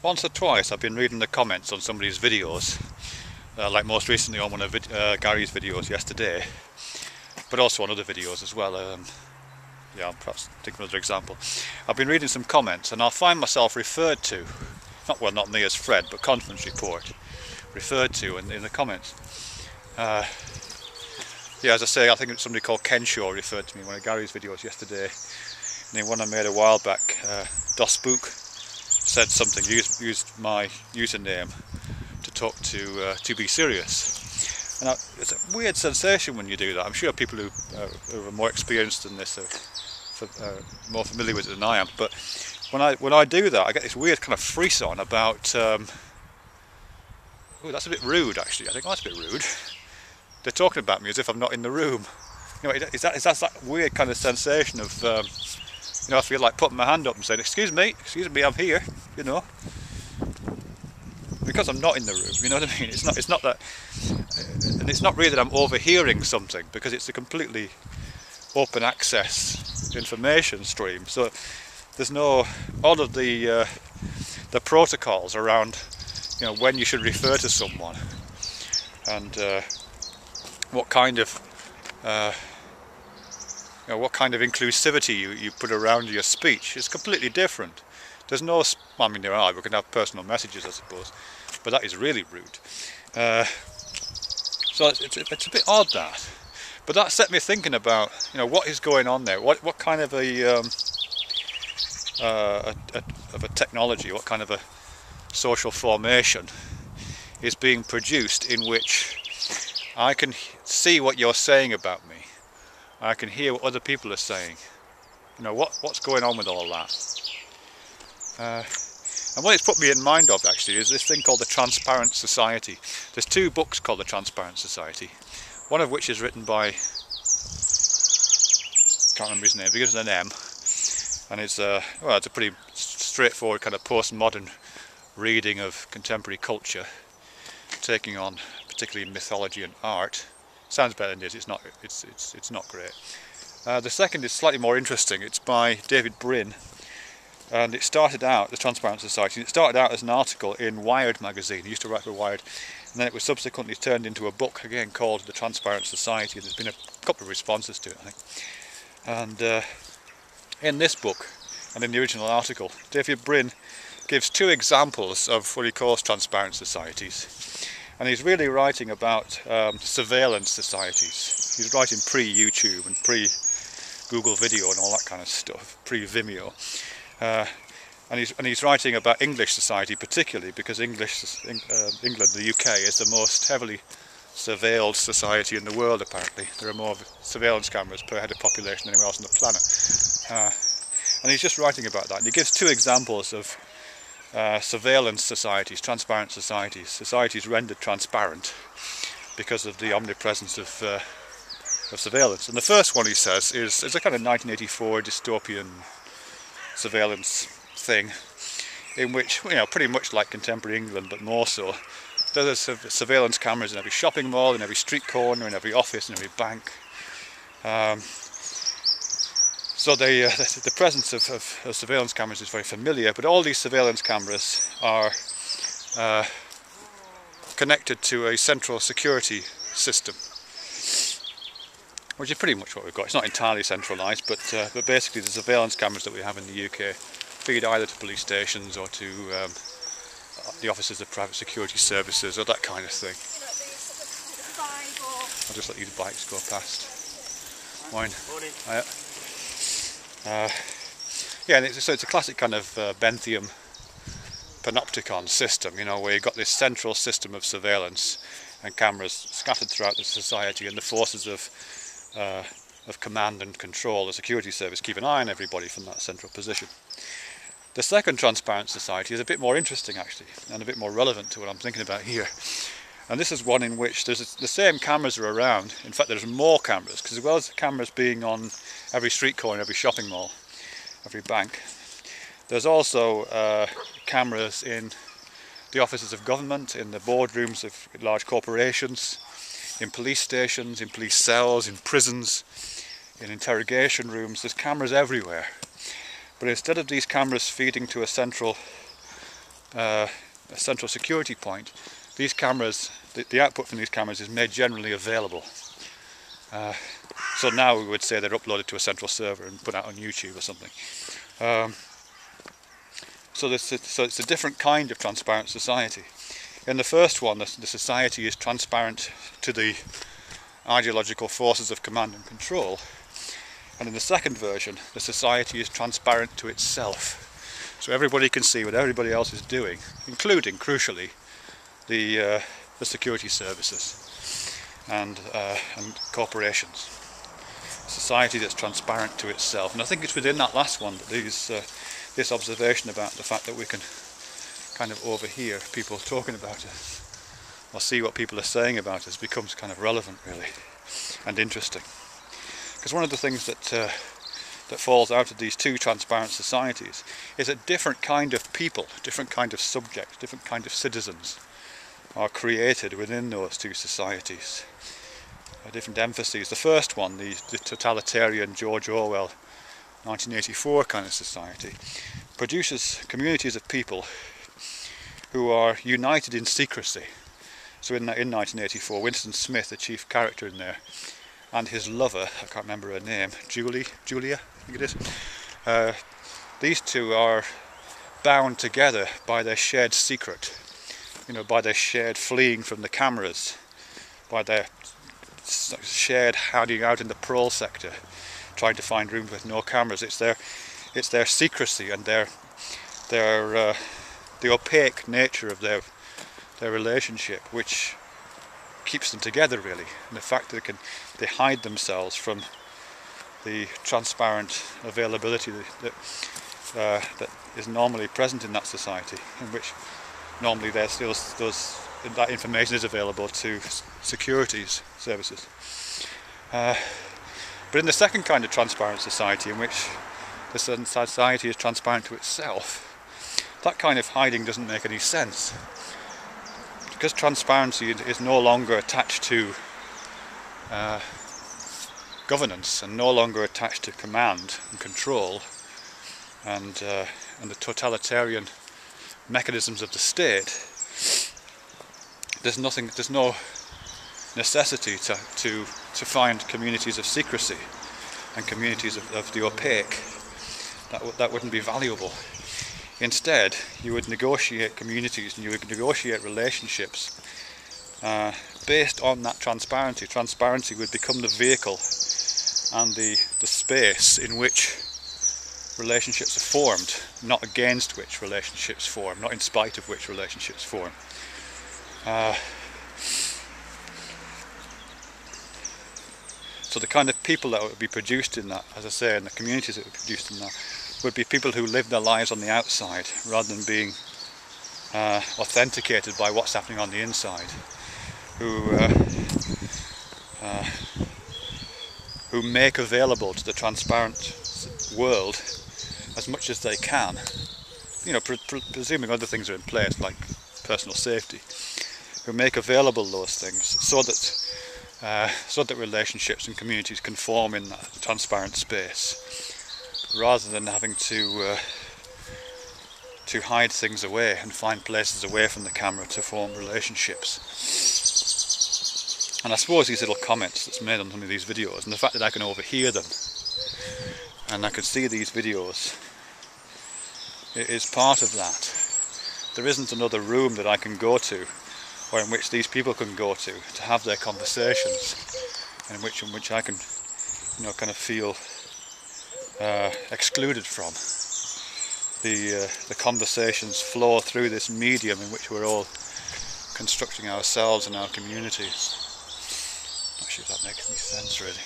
once or twice I've been reading the comments on somebody's videos, like most recently on one of Gary's videos yesterday, but also on other videos as well. Yeah, I'll perhaps take another example. I've been reading some comments and I'll find myself referred to, not me as Fred, but conference report, referred to in the comments. Yeah, as I say, I think somebody called Ken Shaw referred to me in one of Gary's videos yesterday, and in one I made a while back, DosBook said something, used my username to talk to be serious. And it's a weird sensation when you do that. I'm sure people who are more experienced in this are more familiar with it than I am, but when I do that I get this weird kind of frisson about oh, that's a bit rude actually. I think, oh, that's a bit rude. They're talking about me as if I'm not in the room. You know, it's that weird kind of sensation of you know, I feel like putting my hand up and saying, excuse me, I'm here, you know, because I'm not in the room, you know what I mean? It's not that, and it's not really that I'm overhearing something, because it's a completely open access information stream. So there's no, all of the protocols around, you know, when you should refer to someone and what kind of you know, what kind of inclusivity you put around your speech is completely different. There's no, I mean, there are, we can have personal messages I suppose, but that is really rude. So it's a bit odd that, but that set me thinking about, you know, what is going on there. What kind of a technology, what kind of a social formation is being produced in which I can see what you're saying about me, I can hear what other people are saying. You know, what's going on with all that? And what it's put me in mind of actually is this thing called the Transparent Society. There's two books called the Transparent Society, one of which is written by, can't remember his name, begins with an M, and it's well, it's a pretty straightforward kind of postmodern reading of contemporary culture, taking on particularly mythology and art. Sounds better than it is. It's not. It's not great. The second is slightly more interesting. It's by David Brin, and it started out, the Transparent Society. It started out as an article in Wired magazine. He used to write for Wired, and then it was subsequently turned into a book again called the Transparent Society. There's been a couple of responses to it, I think. And in this book, and in the original article, David Brin gives two examples of what he calls transparent societies. And he's really writing about surveillance societies. He's writing pre-YouTube and pre-Google Video and all that kind of stuff, pre-Vimeo. And he's writing about English society particularly, because England, the UK, is the most heavily surveilled society in the world apparently. There are more surveillance cameras per head of population than anywhere else on the planet. And he's just writing about that. And he gives two examples of surveillance societies, transparent societies, societies rendered transparent because of the omnipresence of surveillance. And the first one, he says, is a kind of 1984 dystopian surveillance thing, in which, you know, pretty much like contemporary England, but more so, there's surveillance cameras in every shopping mall, in every street corner, in every office, in every bank. So the presence of surveillance cameras is very familiar, but all these surveillance cameras are connected to a central security system, which is pretty much what we've got. It's not entirely centralised, but basically the surveillance cameras that we have in the UK feed either to police stations or to the offices of private security services or that kind of thing. I'll just let these bikes go past. Morning. Morning. Yeah, and so it's a classic kind of Bentham panopticon system, you know, where you've got this central system of surveillance and cameras scattered throughout the society, and the forces of command and control, the security service, keep an eye on everybody from that central position. The second transparent society is a bit more interesting actually, and a bit more relevant to what I'm thinking about here. And this is one in which the same cameras are around. In fact, there's more cameras, because as well as the cameras being on every street corner, every shopping mall, every bank, there's also cameras in the offices of government, in the boardrooms of large corporations, in police stations, in police cells, in prisons, in interrogation rooms. There's cameras everywhere. But instead of these cameras feeding to a central a central security point, these cameras, the output from these cameras is made generally available. So now we would say they're uploaded to a central server and put out on YouTube or something. So it's a different kind of transparent society. In the first one, the society is transparent to the ideological forces of command and control. And in the second version, the society is transparent to itself. So everybody can see what everybody else is doing, including, crucially, the security services and corporations. A society that's transparent to itself. And I think it's within that last one that this observation about the fact that we can kind of overhear people talking about us or see what people are saying about us becomes kind of relevant, really, and interesting. Because one of the things that falls out of these two transparent societies is that different kind of people, different kind of subjects, different kind of citizens are created within those two societies. Different emphases. The first one, the totalitarian George Orwell 1984 kind of society, produces communities of people who are united in secrecy. So in 1984, Winston Smith, the chief character in there, and his lover, I can't remember her name, Julia, I think it is. These two are bound together by their shared secret, by their shared fleeing from the cameras, by their shared hiding out in the parole sector, trying to find rooms with no cameras. It's their secrecy and the opaque nature of their relationship which keeps them together, really, and the fact that they hide themselves from the transparent availability that is normally present in that society, in which normally that information is available to securities services. But in the second kind of transparent society, in which the society is transparent to itself, that kind of hiding doesn't make any sense. Because transparency is no longer attached to governance and no longer attached to command and control and the totalitarian mechanisms of the state, there's no necessity to find communities of secrecy and communities of the opaque. That wouldn't be valuable. Instead, you would negotiate communities and you would negotiate relationships based on that transparency. Transparency would become the vehicle and the space in which relationships are formed, not against which relationships form, not in spite of which relationships form. So the kind of people that would be produced in that, as I say, and the communities that would be produced in that, would be people who live their lives on the outside rather than being authenticated by what's happening on the inside, who make available to the transparent world as much as they can, presuming other things are in place like personal safety, who make available those things so that relationships and communities can form in that transparent space, rather than having to hide things away and find places away from the camera to form relationships. And I suppose these little comments that's made on some of these videos, and the fact that I can overhear them and I can see these videos, it is part of that. There isn't another room that I can go to, or in which these people can go to have their conversations, and in which I can, kind of feel excluded from. The conversations flow through this medium in which we're all constructing ourselves and our communities. Not sure if that makes any sense, really.